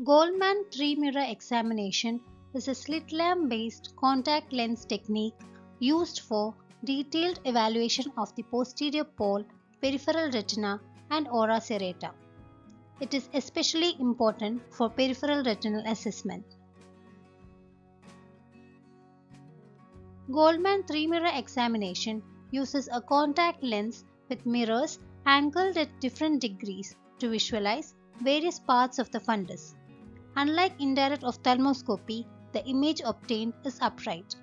Goldmann three-mirror examination is a slit lamp based contact lens technique used for detailed evaluation of the posterior pole, peripheral retina, and ora serrata. It is especially important for peripheral retinal assessment. Goldmann three-mirror examination uses a contact lens with mirrors angled at different degrees to visualize various parts of the fundus. Unlike indirect ophthalmoscopy, the image obtained is upright.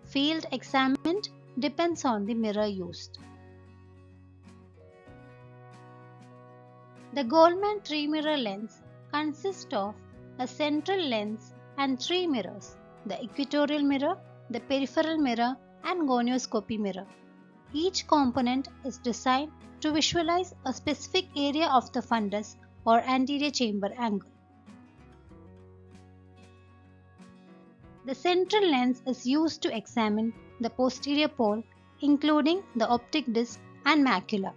Field examined depends on the mirror used. The Goldmann three-mirror lens consists of a central lens and three mirrors: the equatorial mirror, the peripheral mirror, and gonioscopy mirror. Each component is designed to visualize a specific area of the fundus or anterior chamber angle. The central lens is used to examine the posterior pole, including the optic disc and macula.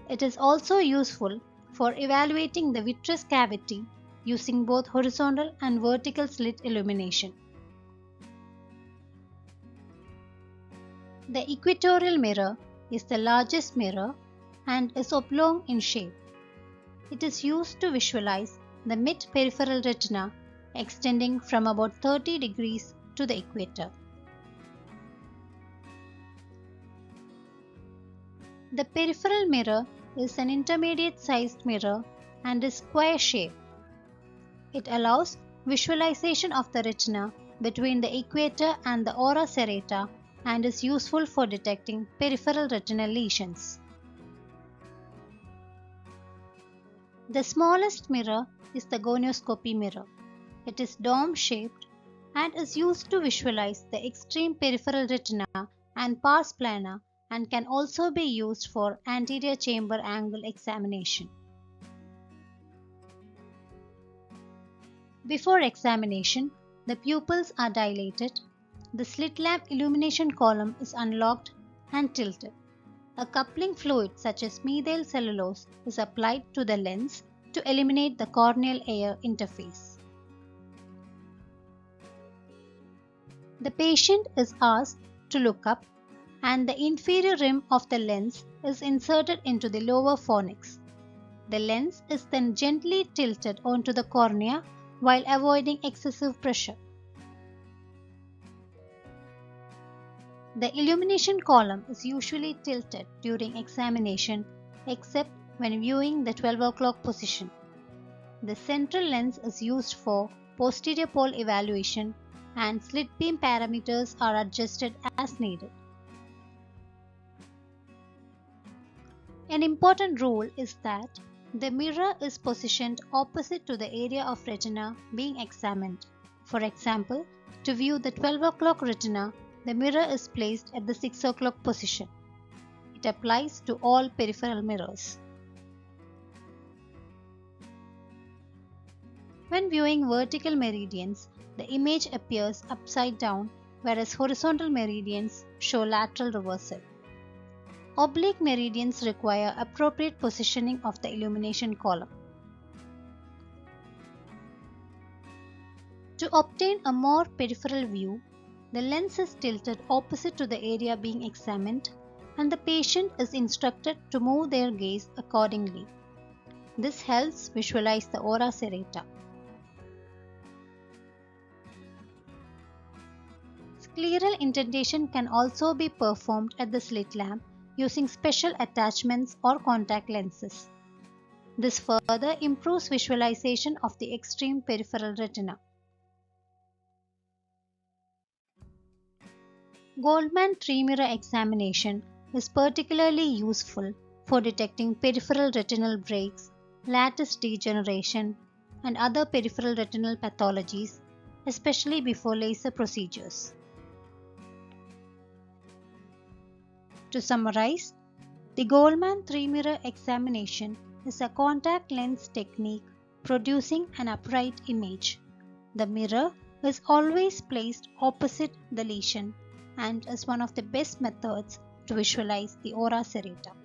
It is also useful for evaluating the vitreous cavity using both horizontal and vertical slit illumination. The equatorial mirror is the largest mirror and is oblong in shape. It is used to visualize the mid-peripheral retina extending from about 30 degrees to the equator. The peripheral mirror is an intermediate-sized mirror and is square-shaped. It allows visualization of the retina between the equator and the ora serrata and is useful for detecting peripheral retinal lesions. The smallest mirror is the gonioscopy mirror. It is dome-shaped and is used to visualize the extreme peripheral retina and pars plana and can also be used for anterior chamber angle examination. Before examination, the pupils are dilated, the slit lamp illumination column is unlocked and tilted. A coupling fluid such as methyl cellulose is applied to the lens to eliminate the corneal air interface. The patient is asked to look up and the inferior rim of the lens is inserted into the lower fornix. The lens is then gently tilted onto the cornea while avoiding excessive pressure. The illumination column is usually tilted during examination except when viewing the 12 o'clock position. The central lens is used for posterior pole evaluation and slit beam parameters are adjusted as needed. An important rule is that the mirror is positioned opposite to the area of retina being examined. For example, to view the 12 o'clock retina, the mirror is placed at the 6 o'clock position. It applies to all peripheral mirrors. When viewing vertical meridians, the image appears upside down, whereas horizontal meridians show lateral reversal. Oblique meridians require appropriate positioning of the illumination column. To obtain a more peripheral view, the lens is tilted opposite to the area being examined and the patient is instructed to move their gaze accordingly. This helps visualize the ora serrata. Scleral indentation can also be performed at the slit lamp using special attachments or contact lenses. This further improves visualization of the extreme peripheral retina. Goldmann three-mirror examination is particularly useful for detecting peripheral retinal breaks, lattice degeneration, and other peripheral retinal pathologies, especially before laser procedures. To summarize, the Goldmann three-mirror examination is a contact lens technique producing an upright image. The mirror is always placed opposite the lesion and is one of the best methods to visualize the ora serrata.